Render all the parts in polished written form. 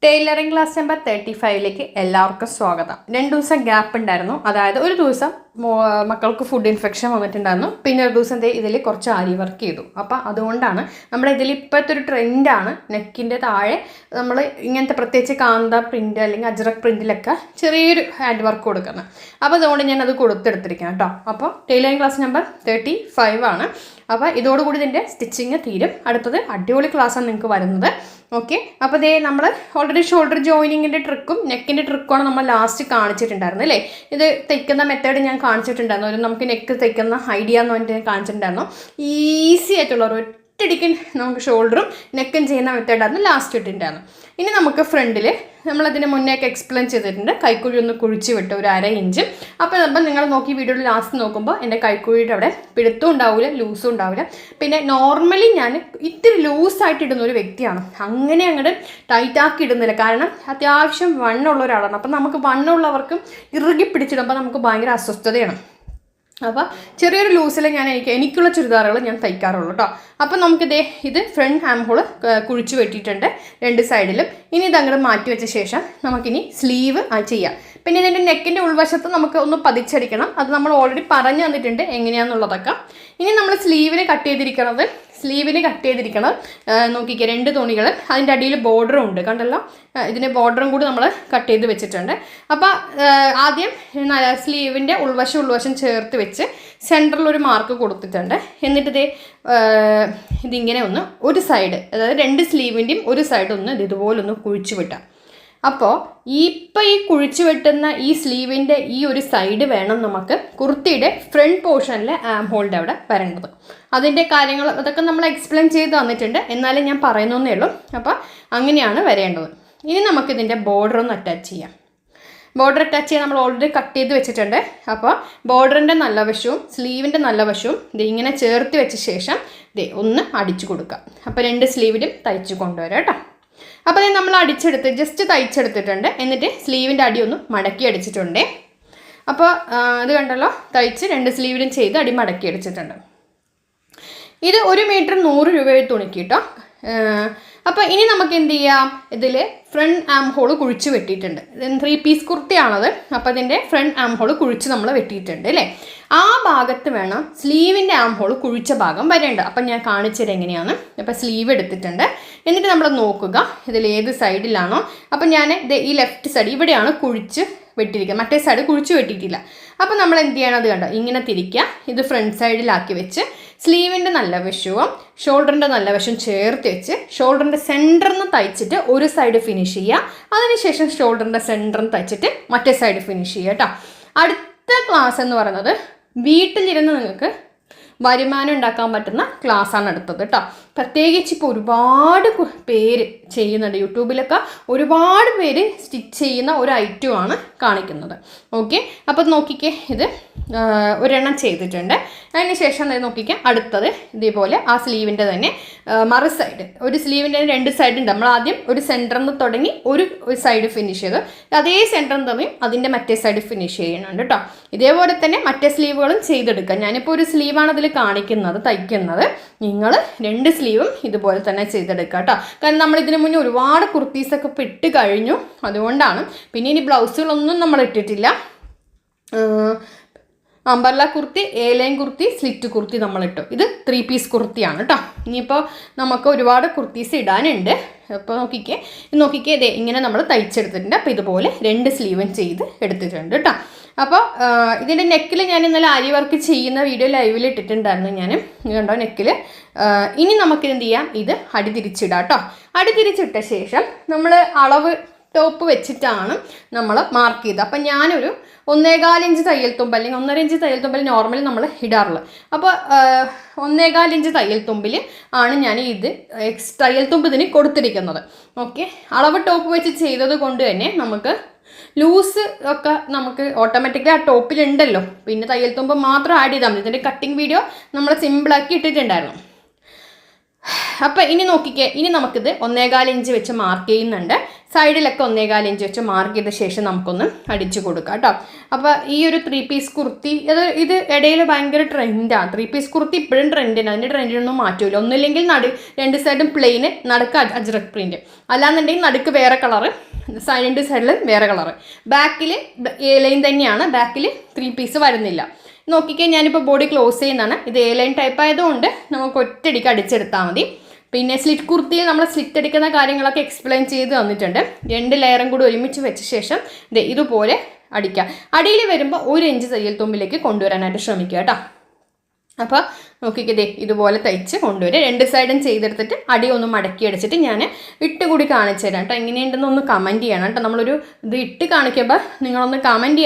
Tailoring class number 35ലേക്ക് എല്ലാവർക്കും സ്വാഗതം. 2 ദിവസം ഗ്യാപ്പ് ഉണ്ടായിരുന്നു. അതായത് ഒരു ദിവസം മക്കൾക്ക് ഫുഡ് ഇൻഫെക്ഷൻ വന്നിട്ടുണ്ടായിരുന്നു. പിന്നെ ഒരു ദിവസം ഇതിൽ കുറച്ച് ആരി വർക്ക് ചെയ്തു. അപ്പോൾ അതുകൊണ്ടാണ് നമ്മുടെ ഇതിൽ ഇപ്പോഴത്തെ ഒരു ട്രെൻഡാണ് നെക്കിൻ്റെ താഴെ നമ്മൾ ഇങ്ങനത്തെ പ്രത്യേകിച്ച് കാന്ത പ്രിൻ്റ് അല്ലെങ്കിൽ അജ്രക് പ്രിൻറ്റിലൊക്കെ ചെറിയൊരു ഹാൻഡ് വർക്ക് കൊടുക്കുന്നത്. അപ്പോൾ അതുകൊണ്ട് ഞാൻ അത് കൊടുത്തെടുത്തിരിക്കാം കേട്ടോ. അപ്പോൾ ടൈലറിംഗ് ക്ലാസ് നമ്പർ 35 ആണ്. അപ്പോൾ ഇതോടുകൂടി ഇതിൻ്റെ സ്റ്റിച്ചിങ് തീരും. അടുത്തത് അടിപൊളി ക്ലാസ്സാണ് നിങ്ങൾക്ക് വരുന്നത്. ഓക്കെ, അപ്പോൾ ഇതേ നമ്മൾ ഓൾറെഡി ഷോൾഡർ ജോയിനിങ്ങിൻ്റെ ട്രിക്കും നെക്കിൻ്റെ ട്രിക്കുമാണ് നമ്മൾ ലാസ്റ്റ് കാണിച്ചിട്ടുണ്ടായിരുന്നു അല്ലേ. ഇത് തയ്ക്കുന്ന മെത്തേഡ് ഞാൻ കാണിച്ചിട്ടുണ്ടായിരുന്നു. ഒരു നമുക്ക് നെക്ക് തയ്ക്കുന്ന ഐഡിയ എന്ന് പറഞ്ഞിട്ട് കാണിച്ചിട്ടുണ്ടായിരുന്നു. ഈസി ആയിട്ടുള്ള ഒരു ഒറ്റയടിക്ക് നമുക്ക് ഷോൾഡറും നെക്കും ചെയ്യുന്ന മെത്തേഡായിരുന്നു ലാസ്റ്റ് ഇട്ടിട്ടുണ്ടായിരുന്നു. ഇനി നമുക്ക് ഫ്രണ്ടിൽ നമ്മളതിന് മുന്നേയൊക്കെ എക്സ്പ്ലെയിൻ ചെയ്തിട്ടുണ്ട്. കൈക്കുഴി ഒന്ന് കുഴിച്ച് വിട്ട് ഒരു 1/2 ഇഞ്ച്. അപ്പോൾ നിങ്ങൾ നോക്കി വീഡിയോയിൽ ലാസ്റ്റ് നോക്കുമ്പോൾ എൻ്റെ കൈക്കുഴിയുടെ അവിടെ പിടുത്തവും ഉണ്ടാവില്ല, ലൂസും ഉണ്ടാവില്ല. പിന്നെ നോർമലി ഞാൻ ഇത്തിരി ലൂസായിട്ട് ഇടുന്ന ഒരു വ്യക്തിയാണ്. അങ്ങനെ അങ്ങോട്ട് ടൈറ്റാക്കി ഇടുന്നില്ല. കാരണം അത്യാവശ്യം വണ്ണമുള്ള ഒരാളാണ്. അപ്പം നമുക്ക് വണ്ണമുള്ളവർക്കും ഇറുകി പിടിച്ചിടുമ്പോൾ നമുക്ക് ഭയങ്കര അസ്വസ്ഥതയാണ്. അപ്പോൾ ചെറിയൊരു ലൂസിൽ എനിക്കുള്ള ചുരിദാറുകൾ ഞാൻ തയ്ക്കാറുള്ളൂ കേട്ടോ. അപ്പോൾ ഇത് ഫ്രണ്ട് ഹാം ഹോൾ കുഴിച്ച് വെട്ടിയിട്ടുണ്ട് 2 സൈഡിലും. ഇനി ഇതങ്ങോട്ട് മാറ്റി വെച്ച ശേഷം നമുക്കിനി സ്ലീവ് ചെയ്യാം. പിന്നെ ഇതിൻ്റെ നെക്കിൻ്റെ ഉൾവശത്ത് നമുക്ക് ഒന്ന് പതിച്ചടിക്കണം. അത് നമ്മൾ ഓൾറെഡി പറഞ്ഞു തന്നിട്ടുണ്ട് എങ്ങനെയാണെന്നുള്ളതൊക്കെ. ഇനി നമ്മൾ സ്ലീവിന് കട്ട് ചെയ്തിരിക്കുന്നത് നോക്കിക്കുക, 2 തുണികൾ, അതിൻ്റെ അടിയിൽ ബോർഡറും ഉണ്ട് കണ്ടല്ലോ. ഇതിൻ്റെ ബോർഡറും കൂടി നമ്മൾ കട്ട് ചെയ്ത് വെച്ചിട്ടുണ്ട്. അപ്പോൾ ആദ്യം സ്ലീവിൻ്റെ ഉൾവശം ചേർത്ത് വെച്ച് സെൻറ്ററിലൊരു മാർക്ക് കൊടുത്തിട്ടുണ്ട്. എന്നിട്ട് ഇതിങ്ങനെ ഒരു സൈഡ്, അതായത് 2 സ്ലീവിൻ്റെയും ഒരു സൈഡ് ഇതുപോലെ കുഴിച്ചു വിട്ടാം. അപ്പോൾ ഈ കുഴിച്ചു വെട്ടുന്ന ഈ സ്ലീവിൻ്റെ ഈ ഒരു സൈഡ് വേണം നമുക്ക് കുർത്തിയുടെ ഫ്രണ്ട് പോർഷനിലെ ആം ഹോളിൻ്റെ അവിടെ വരേണ്ടത്. അതിൻ്റെ കാര്യങ്ങൾ അതൊക്കെ നമ്മൾ എക്സ്പ്ലെയിൻ ചെയ്ത് തന്നിട്ടുണ്ട്. എന്നാലും ഞാൻ പറയുന്നേ ഉള്ളൂ. അപ്പോൾ അങ്ങനെയാണ് വരേണ്ടത്. ഇനി നമുക്കിതിൻ്റെ ബോർഡർ ഒന്ന് അറ്റാച്ച് ചെയ്യാം. ബോർഡർ അറ്റാച്ച് ചെയ്യാൻ നമ്മൾ ഓൾറെഡി കട്ട് ചെയ്ത് വെച്ചിട്ടുണ്ട്. അപ്പോൾ ബോർഡറിൻ്റെ നല്ല വശവും സ്ലീവിൻ്റെ നല്ല വശവും ഇങ്ങനെ ചേർത്ത് വെച്ച ശേഷം ഒന്ന് അടിച്ചു കൊടുക്കാം. അപ്പോൾ 2 സ്ലീവിലും തയ്ച്ച് കൊണ്ടുവരാം കേട്ടോ. അപ്പോൾ നമ്മൾ ജസ്റ്റ് തയ്ച്ചെടുത്തിട്ടുണ്ട്. എന്നിട്ട് സ്ലീവിൻ്റെ അടി ഒന്ന് മടക്കി അടിച്ചിട്ടുണ്ട്. അപ്പോൾ അത് കണ്ടല്ലോ, തയ്ച്ച് 2 സ്ലീവിലും ചെയ്ത് അടി മടക്കി അടിച്ചിട്ടുണ്ട്. ഇത് 1 മീറ്റർ 100 രൂപ തുണിക്ക് കേട്ടോ. അപ്പോൾ ഇനി നമുക്ക് എന്ത് ചെയ്യാം, ഇതിൽ ഫ്രണ്ട് ആം ഹോൾ കുഴിച്ച് വെട്ടിയിട്ടുണ്ട്. 3 പീസ് കുർത്തിയാണത്. അപ്പോൾ അതിൻ്റെ ഫ്രണ്ട് ആം ഹോൾ കുഴിച്ച് നമ്മൾ വെട്ടിയിട്ടുണ്ട് അല്ലേ. ആ ഭാഗത്ത് വേണം സ്ലീവിൻ്റെ ആം ഹോൾ കുഴിച്ച ഭാഗം വരേണ്ടത്. അപ്പം ഞാൻ കാണിച്ചത് എങ്ങനെയാണ്. അപ്പോൾ സ്ലീവ് എടുത്തിട്ടുണ്ട്. എന്നിട്ട് നമ്മൾ നോക്കുക ഇതിൽ ഏത് സൈഡിലാണോ. അപ്പം ഞാൻ ഈ ലെഫ്റ്റ് സൈഡ് ഇവിടെയാണ് കുഴിച്ച് വെട്ടിയിരിക്കുക, മറ്റേ സൈഡ് കുഴിച്ച് വെട്ടിയിട്ടില്ല. അപ്പോൾ നമ്മൾ എന്ത് ചെയ്യണം, അത് കണ്ടോ ഇങ്ങനെ തിരിക്കുക. ഇത് ഫ്രണ്ട് സൈഡിലാക്കി വെച്ച് സ്ലീവിൻ്റെ നല്ല വശവും ഷോൾഡറിൻ്റെ നല്ല വശം ചേർത്ത് വെച്ച് ഷോൾഡറിൻ്റെ സെൻറ്ററിൽ നിന്ന് തയ്ച്ചിട്ട് ഒരു സൈഡ് ഫിനിഷ് ചെയ്യുക. അതിനുശേഷം ഷോൾഡറിൻ്റെ സെൻറ്ററിൽ നിന്ന് തയ്ച്ചിട്ട് മറ്റേ സൈഡ് ഫിനിഷ് ചെയ്യുക കേട്ടോ. അടുത്ത ക്ലാസ് എന്ന് പറയുന്നത് വീട്ടിലിരുന്ന് നിങ്ങൾക്ക് വരുമാനം ഉണ്ടാക്കാൻ പറ്റുന്ന ക്ലാസ്സാണ് എടുത്തത് കേട്ടോ. പ്രത്യേകിച്ച് ഇപ്പോൾ ഒരുപാട് പേര് ചെയ്യുന്നുണ്ട്. യൂട്യൂബിലൊക്കെ ഒരുപാട് പേര് സ്റ്റിച്ച് ചെയ്യുന്ന ഒരു ഐറ്റമാണ് കാണിക്കുന്നത്. ഓക്കെ, അപ്പോൾ നോക്കിക്കേ, ഇത് ഒരെണ്ണം ചെയ്തിട്ടുണ്ട്. അതിന് ശേഷം നോക്കിക്കേ, അടുത്തത് ഇതേപോലെ ആ സ്ലീവിൻ്റെ തന്നെ മറു സൈഡ്, ഒരു സ്ലീവിൻ്റെ 2 സൈഡ് ഉണ്ട്. നമ്മൾ ആദ്യം ഒരു സെൻറ്ററിൽ നിന്ന് തുടങ്ങി ഒരു സൈഡ് ഫിനിഷ് ചെയ്തു. അതേ സെൻറ്ററിൽ തമ്മിൽ അതിൻ്റെ മറ്റേ സൈഡ് ഫിനിഷ് ചെയ്യുന്നുണ്ട് കേട്ടോ. ഇതേപോലെ തന്നെ മറ്റേ സ്ലീവുകളും ചെയ്തെടുക്കാം. ഞാനിപ്പോൾ ഒരു സ്ലീവാണ് അതിൽ കാണിക്കുന്നത് തയ്ക്കുന്നത്. നിങ്ങൾ 2 സ്ലീവും ഇതുപോലെ തന്നെ ചെയ്തെടുക്കുക കേട്ടോ. കാരണം നമ്മൾ ഇതിന് മുന്നേ ഒരുപാട് കുർത്തീസൊക്കെ ഇട്ട് കഴിഞ്ഞു, അതുകൊണ്ടാണ്. പിന്നെ ഇനി ബ്ലൗസുകളൊന്നും നമ്മൾ ഇട്ടിട്ടില്ല. Umbrella kurti, line kurti, slit kurti നമ്മളിട്ടു. ഇത് 3 പീസ് കുർത്തിയാണ് കേട്ടോ. ഇനിയിപ്പോൾ നമുക്ക് ഒരുപാട് കുർത്തീസ് ഇടാനുണ്ട്. അപ്പോൾ നോക്കിക്കേ ഇങ്ങനെ നമ്മൾ തയ്ച്ചെടുത്തിട്ടുണ്ട്. അപ്പോൾ ഇതുപോലെ 2 സ്ലീവും ചെയ്ത് എടുത്തിട്ടുണ്ട് കേട്ടോ. അപ്പോൾ ഇതിൻ്റെ നെക്കിൽ ഞാൻ ഇന്നലെ അരി വർക്ക് ചെയ്യുന്ന വീഡിയോ ലൈവിൽ ഇട്ടിട്ടുണ്ടായിരുന്നു ഞാൻ, കണ്ടോ നെക്കിൽ. ഇനി നമുക്ക് എന്ത് ചെയ്യാം, ഇത് അടി തിരിച്ചിടാം കേട്ടോ. അടി തിരിച്ചിട്ട ശേഷം നമ്മൾ അളവ് ടോപ്പ് വെച്ചിട്ടാണ് നമ്മൾ മാർക്ക് ചെയ്തത്. അപ്പം ഞാനൊരു 1.25 ഇഞ്ച് തയ്യൽ തുമ്പ് അല്ലെങ്കിൽ 1.5 ഇഞ്ച് തയ്യൽ തുമ്പിൽ നോർമലി നമ്മൾ ഇടാറുള്ളത്. അപ്പോൾ 1.25 ഇഞ്ച് തയ്യൽ തുമ്പിൽ ആണ് ഞാൻ ഇത് തയ്യൽ തുമ്പ് ഇതിന് കൊടുത്തിരിക്കുന്നത്. ഓക്കെ, അളവ് ടോപ്പ് വെച്ച് ചെയ്തത് കൊണ്ട് തന്നെ നമുക്ക് ലൂസ് ഒക്കെ നമുക്ക് ഓട്ടോമാറ്റിക്കലി ആ ടോപ്പിലുണ്ടല്ലോ. പിന്നെ തയ്യൽ തുമ്പ് മാത്രം ആഡ് ചെയ്താൽ മതി. ഇതിൻ്റെ കട്ടിങ് വീഡിയോ നമ്മൾ സിമ്പിളാക്കി ഇട്ടിട്ടുണ്ടായിരുന്നു. അപ്പോൾ ഇനി നോക്കിക്കേ, ഇനി നമുക്കിത് 1.25 ഇഞ്ച് വെച്ച് മാർക്ക് ചെയ്യുന്നുണ്ട്. സൈഡിലൊക്കെ 1.25 ഇഞ്ച് വെച്ച് മാർക്ക് ചെയ്ത ശേഷം നമുക്കൊന്ന് അടിച്ചു കൊടുക്കാം കേട്ടോ. അപ്പോൾ ഈ ഒരു 3 പീസ് കുർത്തി ഇത് ഇടയിൽ ഭയങ്കര ട്രെൻഡാണ്. 3 പീസ് കുർത്തി ഇപ്പോഴും ട്രെൻഡിന്, അതിൻ്റെ ട്രെൻഡിനൊന്നും മാറ്റില്ല. ഒന്നുമില്ലെങ്കിൽ രണ്ട് സൈഡും പ്ലെയിന്, നടുക്ക് അജ്രക് പ്രിൻറ്റ്, അല്ലാന്നുണ്ടെങ്കിൽ നടുക്ക് വേറെ കളറ്, രണ്ട് സൈഡിൽ വേറെ കളറ്. ബാക്കിൽ ലൈൻ തന്നെയാണ്, ബാക്കിൽ 3 പീസ് വരുന്നില്ല. നോക്കിക്കേ, ഞാനിപ്പോൾ ബോഡി ക്ലോസ് ചെയ്യുന്നതാണ്. ഇത് ലൈൻ ടൈപ്പ് ആയതുകൊണ്ട് നമുക്ക് ഒറ്റയടിക്ക് അടിച്ചെടുത്താൽ മതി. പിന്നെ സ്ലിറ്റ് കുർത്തിയിൽ നമ്മൾ സ്ലിറ്റ് അടിക്കുന്ന കാര്യങ്ങളൊക്കെ എക്സ്പ്ലെയിൻ ചെയ്ത് തന്നിട്ടുണ്ട്. 2 ലെയറും കൂടി ഒരുമിച്ച് വെച്ച ശേഷം ഇതുപോലെ അടിക്കുക. അടിയിൽ വരുമ്പോൾ 1 ഇഞ്ച് തയ്യൽ തുമ്പിലേക്ക് കൊണ്ടുവരാനായിട്ട് ശ്രമിക്കുക കേട്ടോ. അപ്പോൾ നോക്കിക്കേ, ഇതുപോലെ തയ്ച്ച് കൊണ്ടുവരിക. 2 സൈഡും ചെയ്തെടുത്തിട്ട് അടി ഒന്ന് മടക്കി അടിച്ചിട്ട് ഞാൻ ഇട്ടുകൂടി കാണിച്ചു തരാം കേട്ടോ. എങ്ങനെയുണ്ടെന്ന് ഒന്ന് കമൻറ്റ് ചെയ്യണം കേട്ടോ. നമ്മളൊരു ഇത് ഇട്ട് കാണിക്കുമ്പോൾ നിങ്ങളൊന്ന് കമൻറ്റ്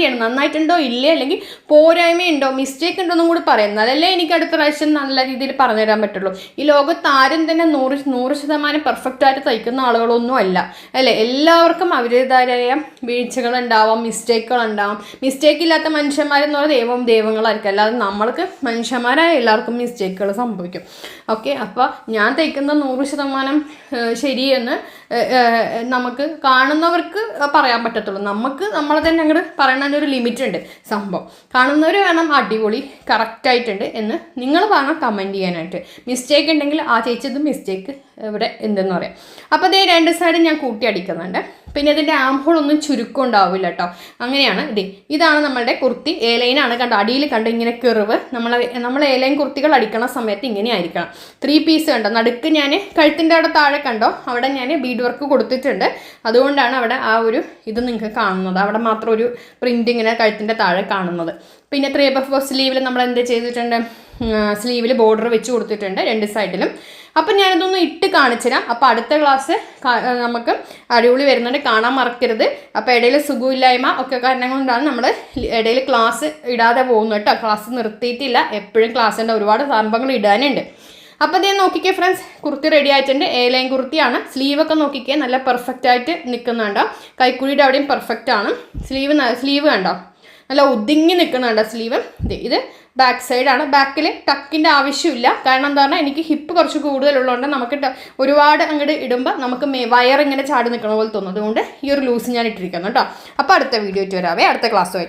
ചെയ്യണം, നന്നായിട്ടുണ്ടോ ഇല്ലേ, അല്ലെങ്കിൽ പോരായ്മയുണ്ടോ, മിസ്റ്റേക്ക് ഉണ്ടോ എന്നും കൂടി പറയാം. എന്നാലല്ലേ എനിക്ക് അടുത്ത പ്രാവശ്യം നല്ല രീതിയിൽ പറഞ്ഞു തരാൻ പറ്റുള്ളൂ. ഈ ലോകത്ത് ആരും തന്നെ 100% പെർഫെക്റ്റായിട്ട് തയ്ക്കുന്ന ആളുകളൊന്നും അല്ല അല്ലേ. എല്ലാവർക്കും അവരുടേതായ വീഴ്ചകളുണ്ടാവാം, മിസ്റ്റേക്കുകളുണ്ടാവാം. മിസ്റ്റേക്ക് ഇല്ലാത്ത മനുഷ്യന്മാരെന്ന് പറഞ്ഞാൽ ദൈവങ്ങളായിരിക്കും. അല്ലാതെ നമ്മൾക്ക് മനുഷ്യന്മാരായ എല്ലാവർക്കും മിസ്റ്റേക്കുകൾ സംഭവിക്കും. ഓക്കെ, അപ്പോൾ ഞാൻ തയ്ക്കുന്ന 100% ശരിയെന്ന് നമുക്ക് കാണുന്നവർക്ക് പറയാൻ പറ്റത്തുള്ളൂ. നമുക്ക് നമ്മളെ തന്നെ അങ്ങോട്ട് പറയണതിൻ്റെ ഒരു ലിമിറ്റ് ഉണ്ട്. സംഭവം കാണുന്നവർ വേണം അടിപൊളി കറക്റ്റായിട്ടുണ്ട് എന്ന് നിങ്ങൾ വേണം കമൻറ്റ് ചെയ്യാനായിട്ട്. മിസ്റ്റേക്ക് ഉണ്ടെങ്കിൽ ആ ചേച്ചത് മിസ്റ്റേക്ക് ഇവിടെ എന്തെന്ന് പറയാം. അപ്പോൾ അതേ 2 സൈഡും ഞാൻ കൂട്ടി അടിക്കുന്നുണ്ട്. പിന്നെ ഇതിൻ്റെ ആം ഹോൾ ഒന്നും ചുരുക്കം ഉണ്ടാവില്ല കേട്ടോ. അങ്ങനെയാണ്. ഇതാണ് നമ്മളുടെ കുർത്തി. ലൈനാണ് കണ്ടോ, അടിയിൽ കണ്ടോ ഇങ്ങനെ കെറിവ്. നമ്മൾ ലൈൻ കുർത്തികൾ അടിക്കണ സമയത്ത് ഇങ്ങനെ ആയിരിക്കണം. 3 പീസ് കണ്ടോ, നടുക്ക് ഞാൻ കഴുത്തിൻ്റെ അവിടെ താഴെ കണ്ടോ, അവിടെ ഞാൻ ബീഡ് വർക്ക് കൊടുത്തിട്ടുണ്ട്. അതുകൊണ്ടാണ് അവിടെ ആ ഒരു ഇത് നിങ്ങൾക്ക് കാണുന്നത്. അവിടെ മാത്രം ഒരു പ്രിൻ്റ് ഇങ്ങനെ കഴുത്തിൻ്റെ താഴെ കാണുന്നത്. പിന്നെ 3/4 സ്ലീവിൽ നമ്മൾ എന്ത് ചെയ്തിട്ടുണ്ട്, സ്ലീവിൽ ബോർഡർ വെച്ച് കൊടുത്തിട്ടുണ്ട് 2 സൈഡിലും. അപ്പം ഞാനിതൊന്ന് ഇട്ട് കാണിച്ചു തരാം. അപ്പോൾ അടുത്ത ക്ലാസ് നമുക്ക് അടിപൊളി വരുന്നുണ്ട്, കാണാൻ മറക്കരുത്. അപ്പോൾ ഇടയിൽ സുഖമില്ലായ്മ ഒക്കെ കാരണം കൊണ്ടാണ് നമ്മൾ ഇടയിൽ ക്ലാസ് ഇടാതെ പോകുന്നത് കേട്ടോ. ക്ലാസ് നിർത്തിയിട്ടില്ല, എപ്പോഴും ക്ലാസ്സിൻ്റെ ഒരുപാട് സംഭവങ്ങൾ ഇടാനുണ്ട്. അപ്പോൾ ഇതേ നോക്കിക്കേ ഫ്രണ്ട്സ്, കുർത്തി റെഡി ആയിട്ടുണ്ട്. ലൈൻ കുർത്തിയാണ്. സ്ലീവൊക്കെ നോക്കിക്കേ, നല്ല പെർഫെക്റ്റ് ആയിട്ട് നിൽക്കുന്നുണ്ടോ. കൈക്കുഴിയുടെ അവിടെയും പെർഫെക്റ്റ് ആണ്. സ്ലീവ് കണ്ടോ, നല്ല ഒതുങ്ങി നിൽക്കുന്നുണ്ടോ സ്ലീവ്. ഇത് ബാക്ക് സൈഡാണ്. ബാക്കിൽ ടക്കിൻ്റെ ആവശ്യമില്ല. കാരണം എന്താ പറഞ്ഞാൽ എനിക്ക് ഹിപ്പ് കുറച്ച് കൂടുതലുള്ളതുകൊണ്ട് നമുക്ക് ഒരുപാട് അങ്ങോട്ട് ഇടുമ്പോൾ നമുക്ക് വയർ ഇങ്ങനെ ചാടി നിൽക്കണ പോലെ തോന്നും. അതുകൊണ്ട് ഈ ഒരു ലൂസ് ഞാൻ ഇട്ടിരിക്കുന്നു കേട്ടോ. അപ്പോൾ അടുത്ത വീഡിയോ ആയിട്ട് വരാവേ, അടുത്ത ക്ലാസ്സുമായിട്ട്.